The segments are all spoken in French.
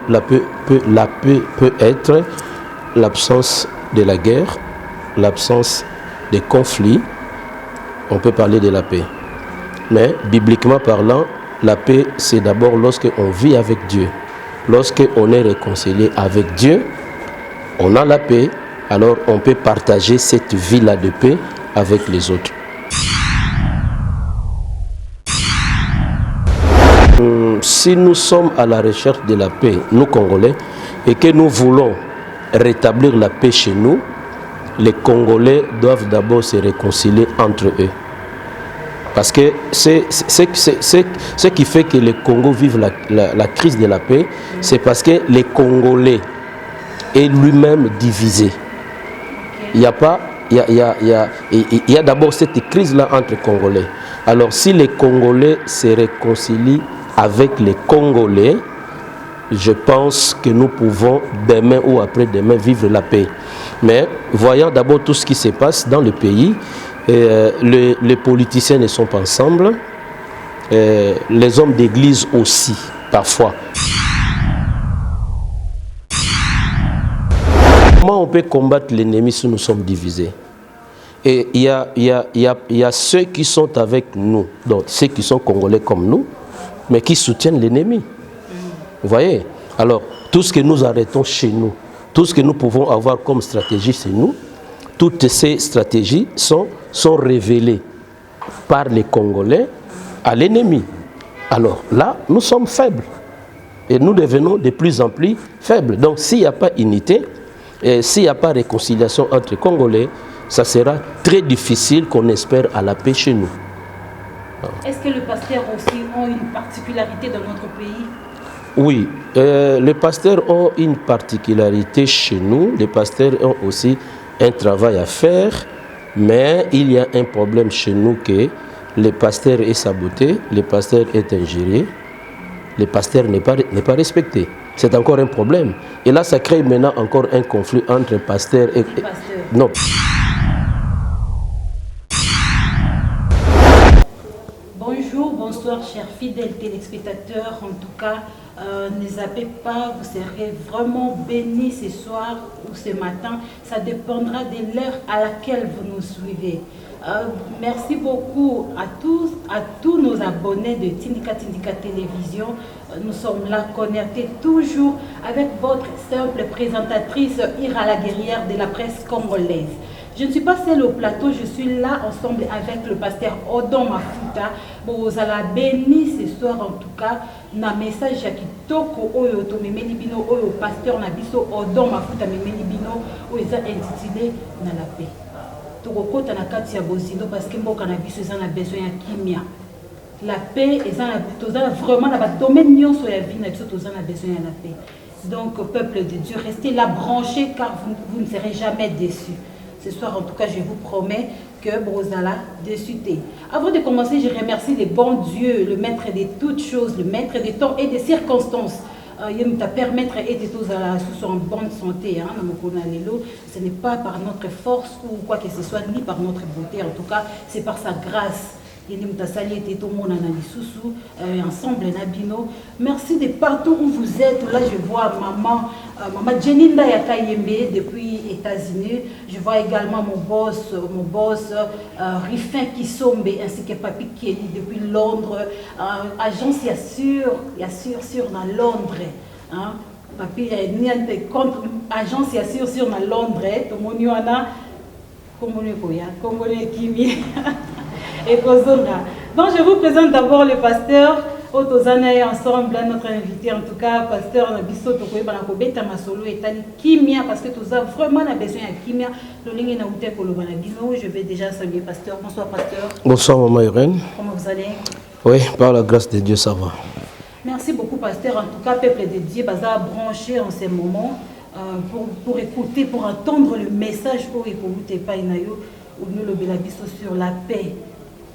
la paix peut être l'absence de la guerre, l'absence des conflits. On peut parler de la paix. Mais bibliquement parlant, la paix, c'est d'abord lorsque on vit avec Dieu. Lorsque on est réconcilié avec Dieu, on a la paix, alors on peut partager cette vie-là de paix avec les autres. Si nous sommes à la recherche de la paix, nous Congolais, et que nous voulons rétablir la paix chez nous, les Congolais doivent d'abord se réconcilier entre eux. Parce que ce qui fait que le Congo vive la crise de la paix, c'est parce que les Congolais est lui-même divisé. Il y a d'abord cette crise-là entre Congolais. Alors si les Congolais se réconcilient avec les Congolais, je pense que nous pouvons demain ou après-demain vivre la paix. Mais voyant d'abord tout ce qui se passe dans le pays, les politiciens ne sont pas ensemble, les hommes d'église aussi, parfois. Comment on peut combattre l'ennemi si nous sommes divisés? Et il y a ceux qui sont avec nous, donc ceux qui sont congolais comme nous, mais qui soutiennent l'ennemi. Vous voyez? Alors, tout ce que nous arrêtons chez nous, tout ce que nous pouvons avoir comme stratégie chez nous, toutes ces stratégies sont révélées par les Congolais à l'ennemi. Alors là, nous sommes faibles. Et nous devenons de plus en plus faibles. Donc s'il n'y a pas unité, et s'il n'y a pas réconciliation entre les Congolais, ça sera très difficile qu'on espère à la paix chez nous. Est-ce que les pasteurs aussi ont une particularité dans notre pays? Oui, les pasteurs ont une particularité chez nous. Les pasteurs ont aussi un travail à faire, mais il y a un problème chez nous que le pasteur est saboté, le pasteur est injurié, le pasteur n'est pas respecté. C'est encore un problème. Et là, ça crée maintenant encore un conflit entre pasteur et... Non. Bonjour, bonsoir, chers fidèles téléspectateurs. En tout cas, ne zappez pas, vous serez vraiment bénis ce soir ou ce matin. Ça dépendra de l'heure à laquelle vous nous suivez. Merci beaucoup à tous nos abonnés de Tindika Télévision. Nous sommes là connectés toujours avec votre simple présentatrice Ira la guerrière de la presse congolaise. Je ne suis pas seule au plateau, je suis là ensemble avec le pasteur Odon Mafuta. Vous allez béni ce soir en tout cas. Na message ya kitoko oyo to memeli bino oyo pasteur na biso Odon Mafuta memeli bino oyo eza intitulé na la paix. Tokokota na kati ya bozindo parce que mboka na biso eza na besoin ya kimia. La paix eza vraiment na ba domaine nyonso ya vie na biso toza na besoin ya la paix. Donc peuple de Dieu, restez là branchés car vous ne serez jamais déçus. Ce soir, en tout cas, je vous promets que Brozala déçuté. Avant de commencer, je remercie le bon Dieu, le maître de toutes choses, le maître des temps et des circonstances. Il t'a permettre d'être tous en bonne santé. Ce n'est pas par notre force ou quoi que ce soit, ni par notre beauté. En tout cas, c'est par sa grâce. Ensemble Nabino. Merci de partout où vous êtes. Là je vois maman Jeninda Yakayembe depuis États-Unis. Je vois également mon boss Rifin Kisombe ainsi que Papi Kelly depuis Londres. Agence Yassur dans Londres. Hein? Papi contre agence Yassur dans Londres. Tomoniana Congolais Kimi. Et donc je vous présente d'abord le pasteur Otozana et ensemble notre invité en tout cas pasteur Nabiso Tokoye Banakobeta Masolo et Tali Kimia parce que tout ça vraiment on a besoin de Kimia le ligne na ute ko Banabino. Je vais déjà saluer pasteur. Bonsoir pasteur. Bonsoir maman Irène. Comment vous allez? Oui, par la grâce de Dieu ça va. Merci beaucoup pasteur. En tout cas peuple de Dieu baza branché en ces moments pour écouter, pour entendre le message pour écouter Painayo ou nous le Belabiso sur la paix.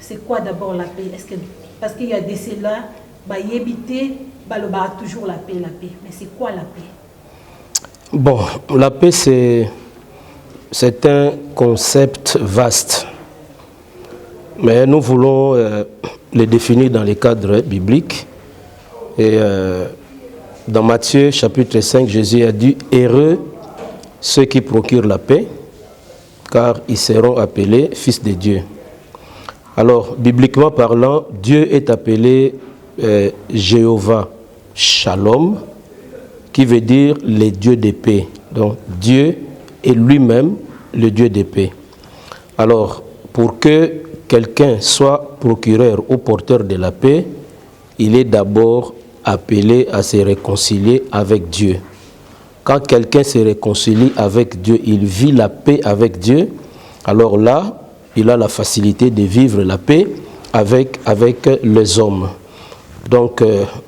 C'est quoi d'abord la paix? Parce qu'il y a des ceux-là, y éviter, toujours la paix. Mais c'est quoi la paix? Bon, la paix c'est un concept vaste. Mais nous voulons le définir dans les cadres bibliques. Et dans Matthieu chapitre 5, Jésus a dit « Heureux ceux qui procurent la paix, car ils seront appelés fils de Dieu. » Alors, bibliquement parlant, Dieu est appelé Jéhovah Shalom, qui veut dire les dieux de paix. Donc, Dieu est lui-même le Dieu de paix. Alors, pour que quelqu'un soit procureur ou porteur de la paix, il est d'abord appelé à se réconcilier avec Dieu. Quand quelqu'un se réconcilie avec Dieu, il vit la paix avec Dieu, alors là, il a la facilité de vivre la paix avec les hommes. Donc,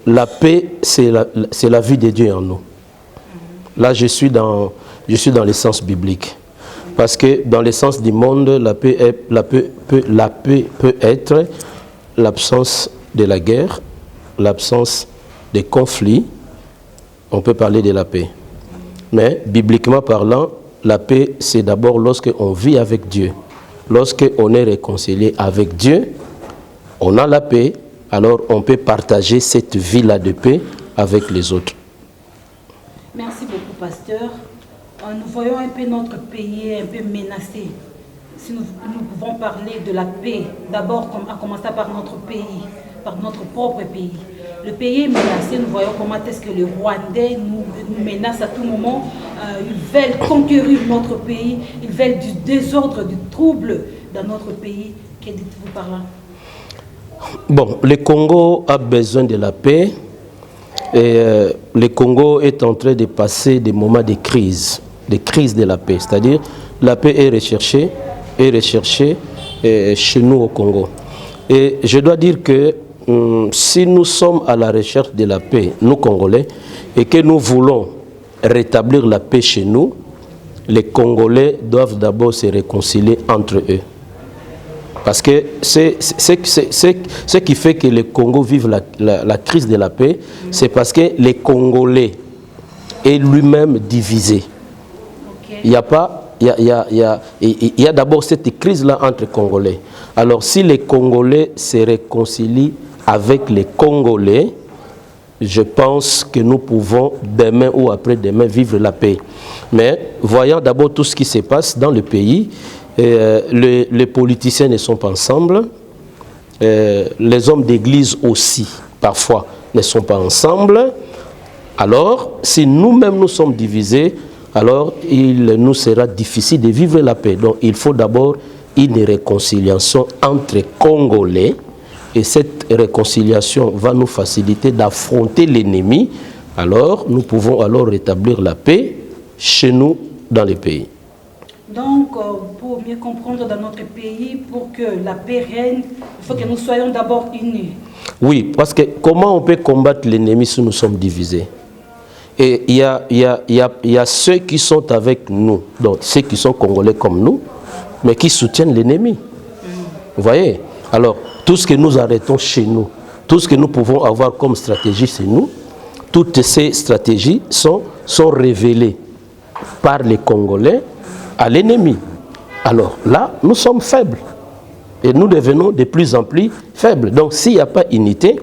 la paix, c'est la vie de Dieu en nous. Là, je suis dans le sens biblique. Parce que dans le sens du monde, la paix peut être l'absence de la guerre, l'absence des conflits. On peut parler de la paix. Mais, bibliquement parlant, la paix, c'est d'abord lorsqu'on vit avec Dieu. Lorsqu'on est réconcilié avec Dieu, on a la paix, alors on peut partager cette vie-là de paix avec les autres. Merci beaucoup, pasteur. Nous voyons un peu notre pays un peu menacé. Si nous pouvons parler de la paix, d'abord à commencer par notre pays, par notre propre pays. Le pays est menacé, nous voyons comment est-ce que les Rwandais nous menacent à tout moment. Ils veulent conquérir notre pays, ils veulent du désordre, du trouble dans notre pays. Que dites-vous par là? Bon, le Congo a besoin de la paix et le Congo est en train de passer des moments de crise de la paix. C'est-à-dire, la paix est recherchée chez nous au Congo. Et je dois dire que si nous sommes à la recherche de la paix, nous Congolais, et que nous voulons rétablir la paix chez nous, les Congolais doivent d'abord se réconcilier entre eux. Parce que c'est ce qui fait que le Congo vive la crise de la paix, c'est parce que les Congolais est lui-même divisé. Okay. Il y a d'abord cette crise-là entre Congolais. Alors si les Congolais se réconcilient avec les Congolais, je pense que nous pouvons demain ou après-demain vivre la paix. Mais voyant d'abord tout ce qui se passe dans le pays, les politiciens ne sont pas ensemble, les hommes d'église aussi, parfois, ne sont pas ensemble. Alors, si nous-mêmes nous sommes divisés, alors il nous sera difficile de vivre la paix. Donc, il faut d'abord une réconciliation entre Congolais, et cette réconciliation va nous faciliter d'affronter l'ennemi. Alors, nous pouvons alors rétablir la paix chez nous, dans les pays. Donc, pour mieux comprendre dans notre pays, pour que la paix règne, il faut que nous soyons d'abord unis. Oui, parce que comment on peut combattre l'ennemi si nous sommes divisés? Et il y a ceux qui sont avec nous, donc ceux qui sont Congolais comme nous, mais qui soutiennent l'ennemi. Vous voyez? Alors, tout ce que nous arrêtons chez nous, tout ce que nous pouvons avoir comme stratégie chez nous, toutes ces stratégies sont révélées par les Congolais à l'ennemi. Alors là, nous sommes faibles. Et nous devenons de plus en plus faibles. Donc s'il n'y a pas unité,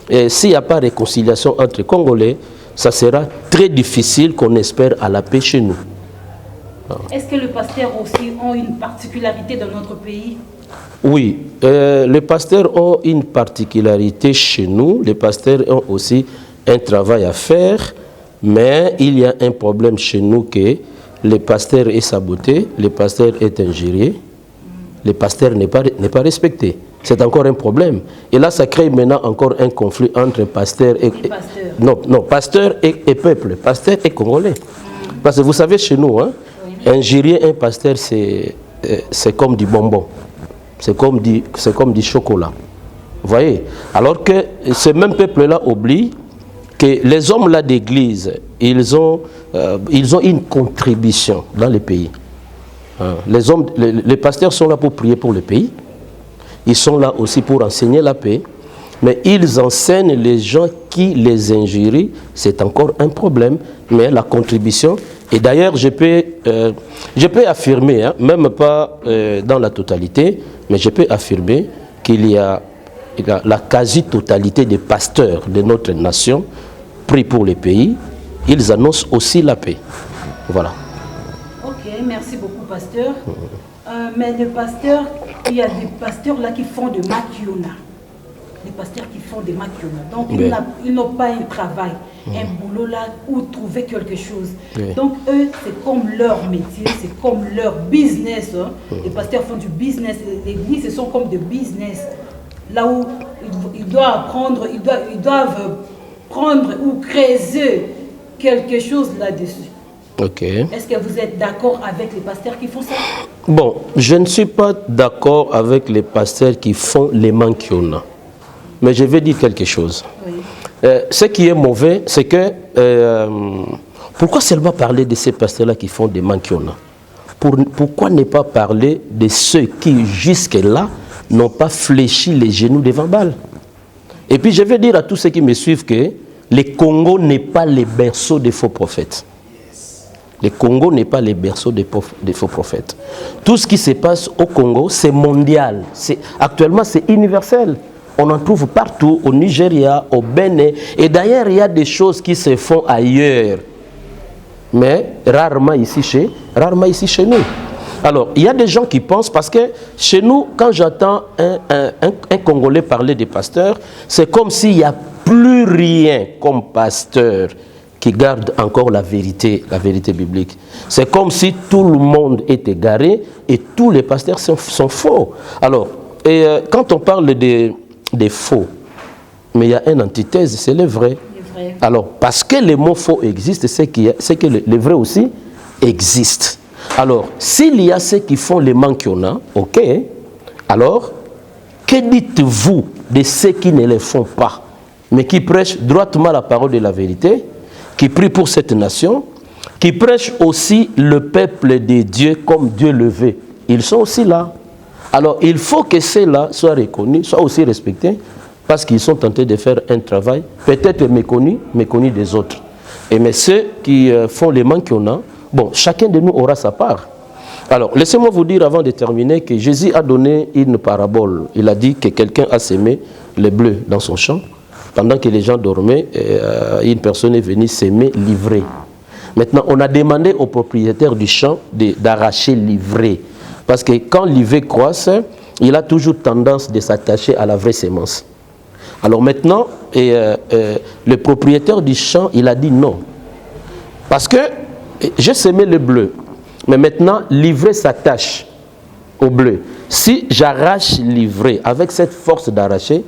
et s'il n'y a pas réconciliation entre Congolais, ça sera très difficile qu'on espère à la paix chez nous. Est-ce que les pasteurs aussi ont une particularité dans notre pays? Oui, les pasteurs ont une particularité chez nous. Les pasteurs ont aussi un travail à faire, mais il y a un problème chez nous que le pasteur est saboté, le pasteur est injurié, le pasteur n'est pas respecté. C'est encore un problème. Et là, ça crée maintenant encore un conflit entre pasteur et non, pasteur et peuple, pasteur et Congolais. Parce que vous savez, chez nous, hein, injurier un pasteur, c'est comme du bonbon. C'est comme du chocolat. Vous voyez? Alors que ce même peuple-là oublie que les hommes là d'église, ils ont une contribution dans le pays. Les pasteurs sont là pour prier pour le pays. Ils sont là aussi pour enseigner la paix. Mais ils enseignent les gens qui les injurient. C'est encore un problème. Mais la contribution, et d'ailleurs je peux affirmer, hein, même pas dans la totalité, mais je peux affirmer qu'il y a la quasi-totalité des pasteurs de notre nation prient pour les pays, ils annoncent aussi la paix. Voilà. Ok, merci beaucoup, pasteur. Mais les pasteurs, il y a des pasteurs là qui font de makiona. Les pasteurs qui font des makiona. Donc, Oui. ils n'ont pas un travail, un boulot là où trouver quelque chose. Oui. Donc, eux, c'est comme leur métier, c'est comme leur business. Hein. Les pasteurs font du business. L'église, ce sont comme des business. Là où ils doivent apprendre, ils doivent prendre ou creuser quelque chose là-dessus. Ok. Est-ce que vous êtes d'accord avec les pasteurs qui font ça? Bon, je ne suis pas d'accord avec les pasteurs qui font les mankiona. Mais je vais dire quelque chose. Oui. Ce qui est mauvais, c'est que... pourquoi seulement parler de ces pasteurs-là qui font des mankiona? Pourquoi ne pas parler de ceux qui, jusque-là, n'ont pas fléchi les genoux devant Baal? Et puis je vais dire à tous ceux qui me suivent que le Congo n'est pas le berceau des faux prophètes. Le Congo n'est pas le berceau des faux prophètes. Tout ce qui se passe au Congo, c'est mondial. Actuellement, c'est universel. On en trouve partout, au Nigeria, au Bénin. Et d'ailleurs, il y a des choses qui se font ailleurs. Mais rarement ici chez nous. Alors, il y a des gens qui pensent, parce que chez nous, quand j'entends un Congolais parler des pasteurs, c'est comme s'il n'y a plus rien comme pasteur qui garde encore la vérité biblique. C'est comme si tout le monde est égaré et tous les pasteurs sont faux. Alors, quand on parle des faux, mais il y a une antithèse, c'est le vrai. Alors, parce que les mots faux existent, c'est que les vrais aussi existent. Alors, s'il y a ceux qui font les mankiona, ok, alors, que dites-vous de ceux qui ne les font pas, mais qui prêchent droitement la parole de la vérité, qui prient pour cette nation, qui prêchent aussi le peuple de Dieu comme Dieu le veut? Ils sont aussi là. Alors, il faut que ceux-là soient reconnus, soient aussi respectés, parce qu'ils sont tentés de faire un travail peut-être méconnu des autres. Mais ceux qui font les mankiona, bon, chacun de nous aura sa part. Alors, laissez-moi vous dire avant de terminer que Jésus a donné une parabole. Il a dit que quelqu'un a semé le bleu dans son champ. Pendant que les gens dormaient, une personne est venue s'aimer l'ivraie. Maintenant, on a demandé au propriétaire du champ d'arracher l'ivraie. Parce que quand l'ivraie croisse, il a toujours tendance de s'attacher à la vraie sémence. Alors maintenant, le propriétaire du champ, il a dit non. Parce que j'ai semé le bleu, mais maintenant l'ivraie s'attache au bleu. Si j'arrache l'ivraie avec cette force d'arracher,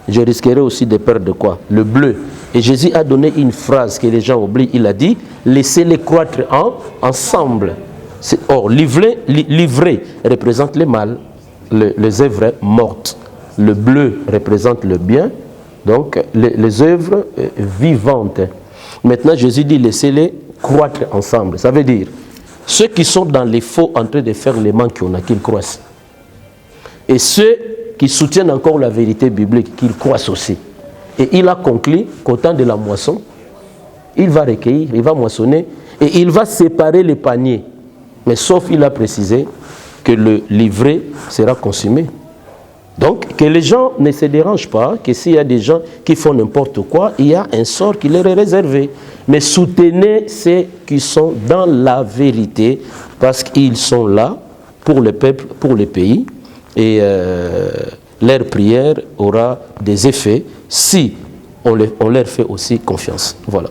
je risquerais aussi de perdre quoi? Le bleu. Et Jésus a donné une phrase que les gens oublient. Il a dit, laissez-les croître ensemble. Or, l'ivraie représente le mal, les œuvres mortes. Le bleu représente le bien, donc les œuvres vivantes. Maintenant, Jésus dit, laissez-les croître ensemble. Ça veut dire, ceux qui sont dans les faux en train de faire les mankiona, qu'ils croissent. Et ceux qui soutiennent encore la vérité biblique, qu'ils croissent aussi. Et il a conclu qu'au temps de la moisson, il va recueillir, il va moissonner, et il va séparer les paniers. Mais sauf, il a précisé que le livret sera consumé. Donc, que les gens ne se dérangent pas, que s'il y a des gens qui font n'importe quoi, il y a un sort qui leur est réservé. Mais soutenez ceux qui sont dans la vérité, parce qu'ils sont là pour le peuple, pour le pays, et leur prière aura des effets si on leur fait aussi confiance. Voilà.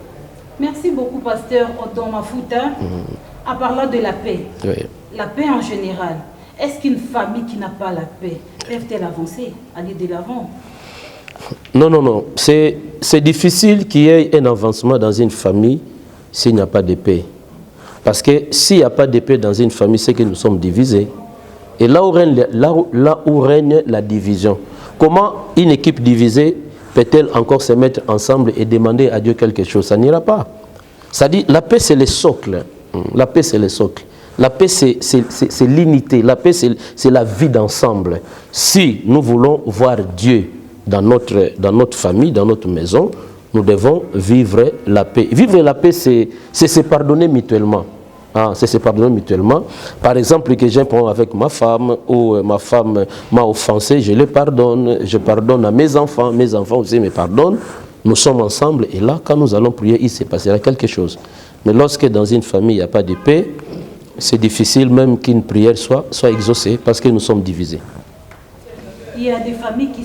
Merci beaucoup, pasteur Odon Mafuta. En parlant de la paix, Oui. la paix en général, est-ce qu'une famille qui n'a pas la paix peut-elle avancer, aller de l'avant? Non. C'est difficile qu'il y ait un avancement dans une famille s'il n'y a pas de paix. Parce que s'il n'y a pas de paix dans une famille, c'est que nous sommes divisés. Et là où règne la division, comment une équipe divisée peut-elle encore se mettre ensemble et demander à Dieu quelque chose? Ça n'ira pas. Ça dit, la paix, c'est le socle. La paix, c'est le socle. La paix, c'est l'unité. La paix, c'est la vie d'ensemble. Si nous voulons voir Dieu dans notre famille, dans notre maison, nous devons vivre la paix. Vivre la paix, c'est se pardonner mutuellement. C'est se pardonner mutuellement. Par exemple, que j'ai un problème avec ma femme, ou ma femme m'a offensé, je le pardonne. Je pardonne à mes enfants aussi me pardonnent. nous sommes ensemble et là, quand nous allons prier, il se passera quelque chose. Mais lorsque dans une famille, il n'y a pas de paix, c'est difficile même qu'une prière soit exaucée parce que nous sommes divisés. Il y a des familles qui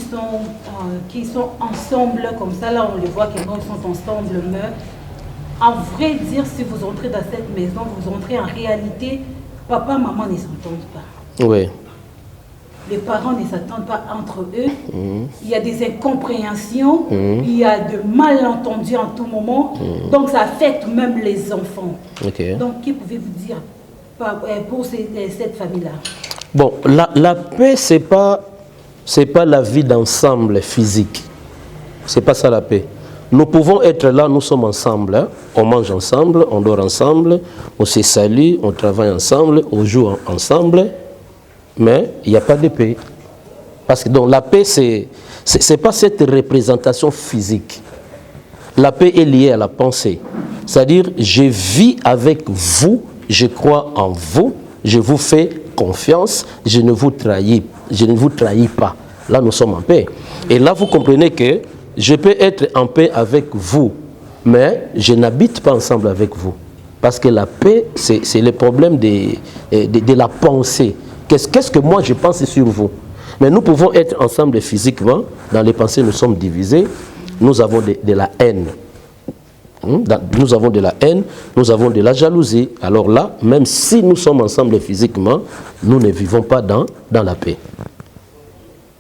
sont ensemble, comme ça, là on les voit qu'ils sont ensemble, mais en vrai dire, si vous entrez dans cette maison, vous entrez en réalité, papa, maman ne s'entendent pas. Oui. Les parents ne s'attendent pas entre eux. Il y a des incompréhensions, il y a de malentendus en tout moment. Donc ça affecte même les enfants. Okay. Donc, qui pouvez-vous dire pour cette famille-là? Bon, la paix, c'est pas la vie d'ensemble physique. C'est pas ça la paix. Nous pouvons être là, nous sommes ensemble. Hein? On mange ensemble, on dort ensemble, on se salue, on travaille ensemble, on joue ensemble. Mais il n'y a pas de paix. Parce que donc, la paix, c'est pas cette représentation physique. La paix est liée à la pensée. C'est-à-dire, je vis avec vous, je crois en vous, je vous fais confiance, je ne vous trahis pas. Là, nous sommes en paix. Et là, vous comprenez que je peux être en paix avec vous, mais je n'habite pas ensemble avec vous. Parce que la paix, c'est le problème de la pensée. Qu'est-ce que moi je pense sur vous? Mais nous pouvons être ensemble physiquement, dans les pensées nous sommes divisés, nous avons de la haine. Nous avons de la haine, nous avons de la jalousie. Alors là, même si nous sommes ensemble physiquement, nous ne vivons pas dans la paix.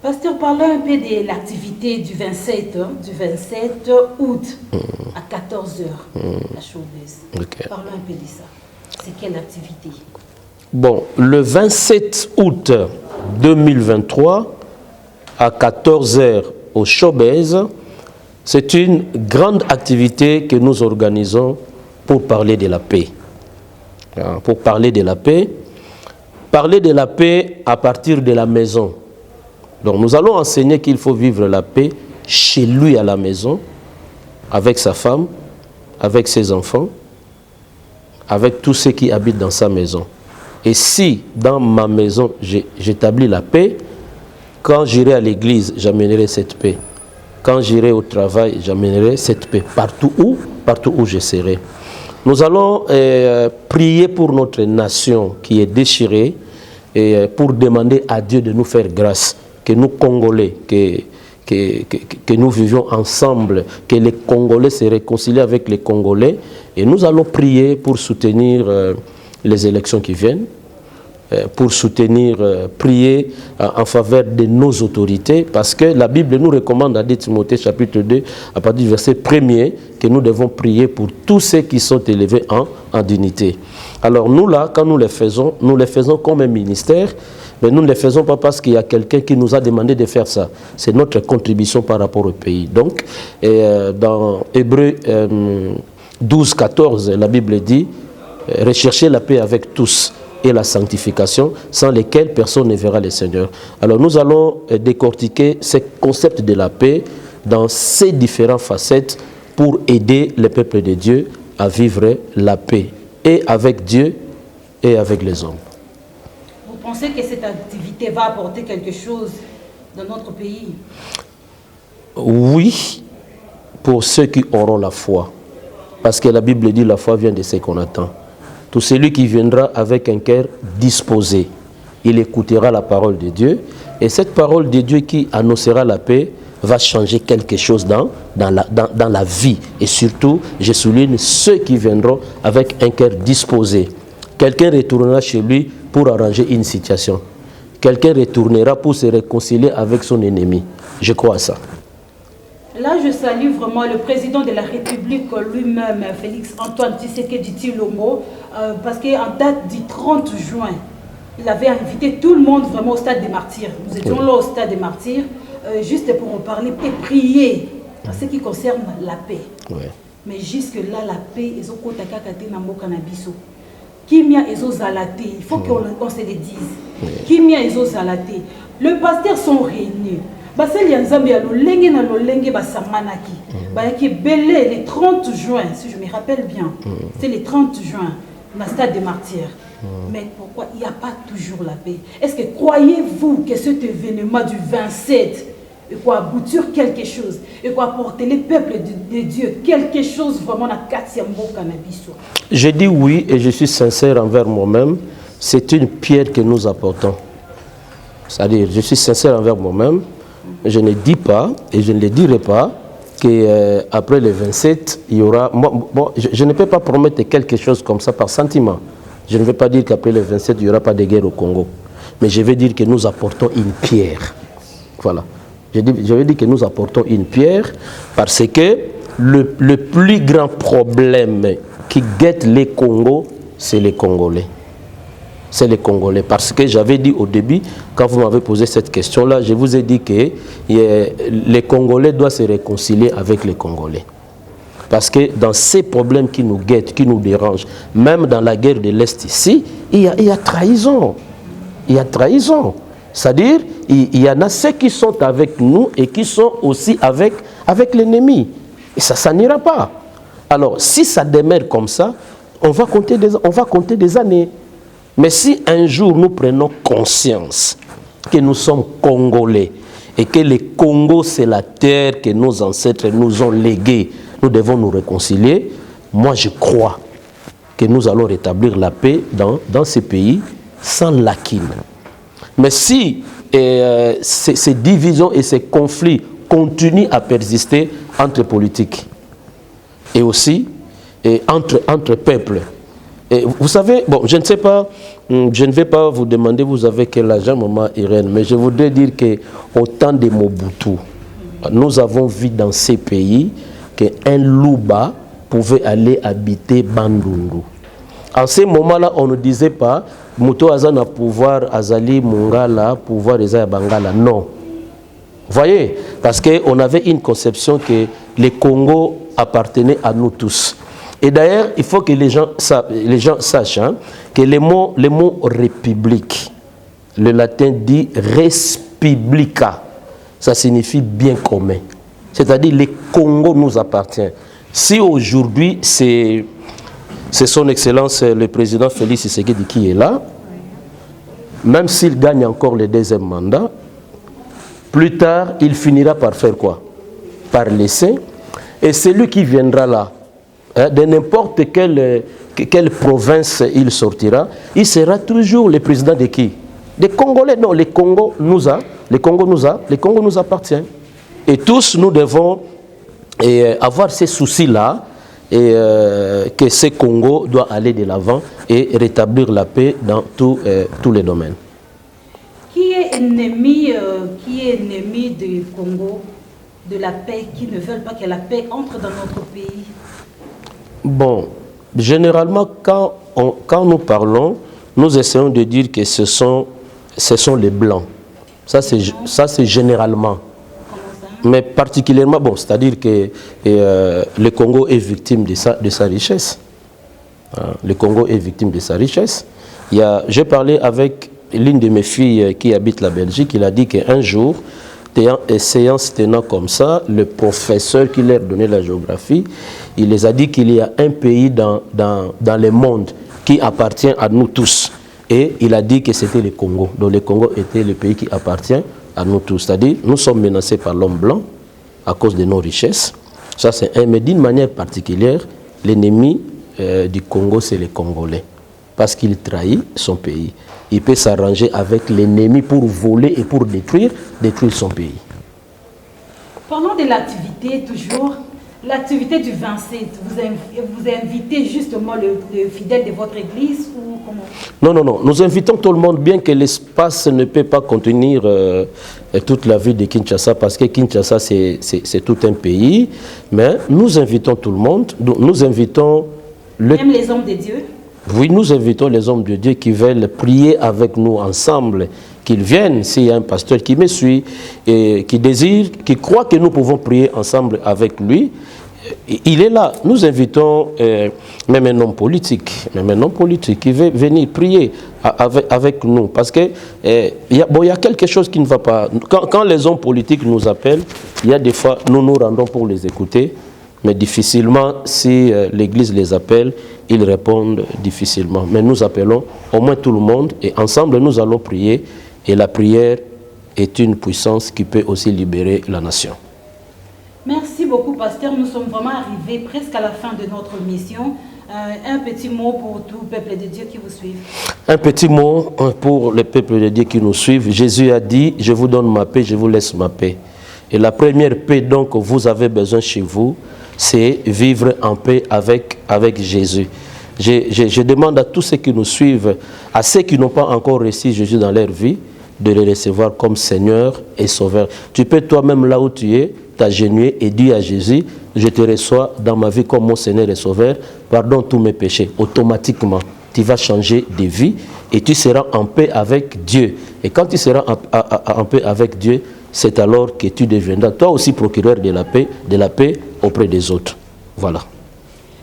Pasteur, parlons un peu de l'activité du 27 août à 14h, la showbiz. Okay. Parlons un peu de ça. C'est quelle activité? Bon, le 27 août 2023, à 14h au Showbiz, c'est une grande activité que nous organisons pour parler de la paix. Pour parler de la paix à partir de la maison. Donc nous allons enseigner qu'il faut vivre la paix chez lui à la maison, avec sa femme, avec ses enfants, avec tous ceux qui habitent dans sa maison. Et si dans ma maison j'établis la paix, quand j'irai à l'église, j'amènerai cette paix. Quand j'irai au travail, j'amènerai cette paix partout où je serai. Nous allons prier pour notre nation qui est déchirée et pour demander à Dieu de nous faire grâce, que nous Congolais, que nous vivions ensemble, que les Congolais se réconcilient avec les Congolais. Et nous allons prier pour soutenir les élections qui viennent, pour soutenir, prier en faveur de nos autorités, parce que la Bible nous recommande à 2 Timothée chapitre 2, à partir du verset 1er, que nous devons prier pour tous ceux qui sont élevés en dignité. Alors nous là, quand nous les faisons comme un ministère, mais nous ne les faisons pas parce qu'il y a quelqu'un qui nous a demandé de faire ça. C'est notre contribution par rapport au pays. Donc, dans Hébreux 12, 14, la Bible dit « Recherchez la paix avec tous et la sanctification, sans lesquelles personne ne verra le Seigneur. » Alors nous allons décortiquer ce concept de la paix dans ces différentes facettes pour aider le peuple de Dieu à vivre la paix, et avec Dieu et avec les hommes. Vous pensez que cette activité va apporter quelque chose dans notre pays? Oui, pour ceux qui auront la foi. Parce que la Bible dit la foi vient de ce qu'on attend. Tout celui qui viendra avec un cœur disposé, il écoutera la parole de Dieu. Et cette parole de Dieu qui annoncera la paix va changer quelque chose dans la vie. Et surtout, je souligne ceux qui viendront avec un cœur disposé. Quelqu'un retournera chez lui pour arranger une situation. Quelqu'un retournera pour se réconcilier avec son ennemi. Je crois à ça. Là, je salue vraiment le président de la République lui-même, Félix Antoine Tshisekedi Tshilombo, parce qu'en date du 30 juin, il avait invité tout le monde vraiment au stade des martyrs. Nous étions là au stade des martyrs, juste pour en parler et prier en ce qui concerne la paix. Oui. Mais jusque-là, la paix, ils ont Kimia ezozalate, il faut qu'on se le dise. Kimia ezozalate. Le pasteur sont réunis. Basel Yanzambe ya lolenge na lolenge basamanaki. Bayaki belé le 30 juin, si je me rappelle bien. C'est le 30 juin, dans le stade des martyrs. Mais pourquoi il n'y a pas toujours la paix? Est-ce que croyez-vous que cet événement du 27 et quoi aboutir quelque chose, et quoi apporter les peuples de Dieu, quelque chose vraiment à Katiambo cannabis. Je dis oui et je suis sincère envers moi-même. C'est une pierre que nous apportons. C'est-à-dire, je suis sincère envers moi-même. Je ne dis pas et je ne le dirai pas qu'après le 27, il y aura... je ne peux pas promettre quelque chose comme ça par sentiment. Je ne veux pas dire qu'après le 27, il n'y aura pas de guerre au Congo. Mais je veux dire que nous apportons une pierre. Voilà. Je veux dire que nous apportons une pierre parce que le plus grand problème qui guette les Congos, c'est les Congolais. C'est les Congolais. Parce que j'avais dit au début, quand vous m'avez posé cette question-là, je vous ai dit que les Congolais doivent se réconcilier avec les Congolais. Parce que dans ces problèmes qui nous guettent, qui nous dérangent, même dans la guerre de l'Est ici, il y a trahison. Il y a trahison. C'est-à-dire, il y en a ceux qui sont avec nous et qui sont aussi avec l'ennemi. Et ça n'ira pas. Alors, si ça demeure comme ça, on va compter des années. Mais si un jour nous prenons conscience que nous sommes Congolais et que le Congo, c'est la terre que nos ancêtres nous ont léguée, nous devons nous réconcilier, moi je crois que nous allons rétablir la paix dans ces pays sans lacunes. Mais si ces divisions et ces conflits continuent à persister entre politiques et aussi entre peuples, et vous savez, bon, je ne sais pas, je ne vais pas vous demander, vous avez quel âge, maman Irène, mais je voudrais dire qu'au temps de Mobutu, nous avons vu dans ces pays qu'un Louba pouvait aller habiter Bandundu. En ce moment-là, on ne disait pas Muto Azana pouvoir Azali Mungala, pouvoir Ezaya Bangala. Non. Vous voyez? Parce qu'on avait une conception que le Congo appartenait à nous tous. Et d'ailleurs, il faut que les gens sachent que le mot république, le latin dit res publica, ça signifie bien commun. C'est-à-dire le Congo nous appartient. Si aujourd'hui, c'est son Excellence le président Félix Tshisekedi qui est là, même s'il gagne encore le deuxième mandat, plus tard, il finira par faire quoi? Par laisser. Et celui qui viendra là, de n'importe quelle province il sortira, il sera toujours le président de qui? Des Congolais. Non, le Congo nous appartient. Et tous, nous devons avoir ces soucis-là et que ce Congo doit aller de l'avant et rétablir la paix dans tous les domaines. Qui est ennemi du Congo, de la paix, qui ne veulent pas que la paix entre dans notre pays? Bon, généralement, quand nous parlons, nous essayons de dire que ce sont les Blancs. Ça, c'est généralement. Mais particulièrement, bon, c'est-à-dire que le Congo est victime de sa richesse. Le Congo est victime de sa richesse. J'ai parlé avec l'une de mes filles qui habite la Belgique. Il a dit qu'un jour, séance tenant comme ça, le professeur qui leur donnait la géographie, il les a dit qu'il y a un pays dans le monde qui appartient à nous tous. Et il a dit que c'était le Congo. Donc le Congo était le pays qui appartient à nous tous. C'est-à-dire, nous sommes menacés par l'homme blanc à cause de nos richesses. Ça, c'est un. Mais d'une manière particulière, l'ennemi du Congo, c'est les Congolais. Parce qu'il trahit son pays. Il peut s'arranger avec l'ennemi pour voler et pour détruire son pays. Parlons de l'activité, toujours. L'activité du 27, vous invitez justement le fidèle de votre église ou comment? Non. Nous invitons tout le monde, bien que l'espace ne peut pas contenir toute la ville de Kinshasa, parce que Kinshasa, c'est tout un pays. Mais nous invitons tout le monde. Nous invitons... Même les hommes de Dieu? Oui, nous invitons les hommes de Dieu qui veulent prier avec nous ensemble, qu'ils viennent. S'il y a un pasteur qui me suit et qui désire, qui croit que nous pouvons prier ensemble avec lui, il est là. Nous invitons même un homme politique qui veut venir prier avec nous. Parce que y a quelque chose qui ne va pas. Quand les hommes politiques nous appellent, il y a des fois, nous nous rendons pour les écouter, mais difficilement, si l'Église les appelle, ils répondent difficilement. Mais nous appelons au moins tout le monde et ensemble nous allons prier. Et la prière est une puissance qui peut aussi libérer la nation. Merci beaucoup, pasteur. Nous sommes vraiment arrivés presque à la fin de notre mission. Un petit mot pour tout le peuple de Dieu qui vous suit. Un petit mot pour le peuple de Dieu qui nous suivent. Jésus a dit, je vous donne ma paix, je vous laisse ma paix. Et la première paix donc que vous avez besoin chez vous, c'est vivre en paix avec Jésus. Je demande à tous ceux qui nous suivent, à ceux qui n'ont pas encore reçu Jésus dans leur vie, de le recevoir comme Seigneur et Sauveur. Tu peux toi-même là où tu es, t'agenouiller et dire à Jésus, je te reçois dans ma vie comme mon Seigneur et Sauveur, pardonne tous mes péchés. Automatiquement, tu vas changer de vie et tu seras en paix avec Dieu. Et quand tu seras en paix avec Dieu, c'est alors que tu deviendras toi aussi procureur de la paix auprès des autres. Voilà.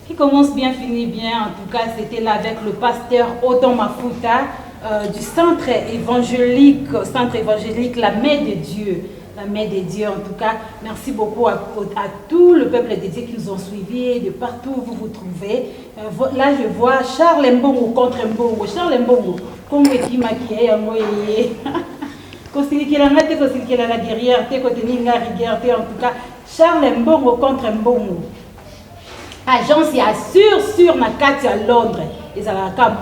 Qui commence bien, finit bien. En tout cas, c'était là avec le pasteur Odon Mafuta du centre évangélique, la Main de Dieu. La Main de Dieu, en tout cas. Merci beaucoup à tout le peuple de Dieu qui nous ont suivis, de partout où vous vous trouvez. Là, je vois Charles Mbongo contre Mbongo. Charles Mbongo, comme qui maquille, la guerrière, en tout cas, Charles Mbongo contre Mbongo. Agence ya sur na kati à Londres. Ils ont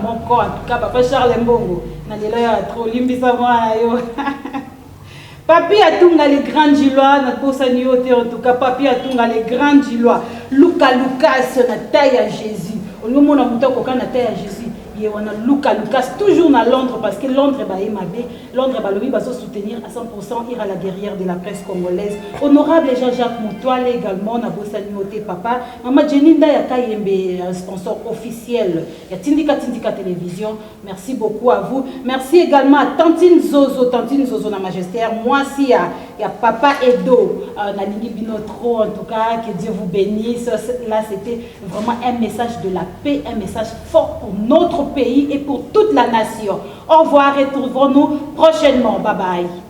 mon corps, en tout cas, papa Charles Mbongo. Na lelo ya trop limbisa mwana yo. Papi atunga les grands Gilois, na posa nyote en tout cas, papi atunga les grands Gilois. Lucas na taille à Jésus. On nous mona mutoko kana taille à Jésus. Et on a Lucas, toujours à Londres, parce que Londres va se soutenir à 100%, ira la guerrière de la presse congolaise. Honorable Jean-Jacques Moutoile également, na Bosanioté Papa. Maman Jeninda Yakayembe, sponsor officiel. Il y a Tindika Télévision. Merci beaucoup à vous. Merci également à Tantine Zozo na Magistère. Moi aussi, il y a Papa Edo, Nalingi Binotro, en tout cas, que Dieu vous bénisse. Là, c'était vraiment un message de la paix, un message fort pour notre pays et pour toute la nation. Au revoir et retrouvons-nous prochainement. Bye bye.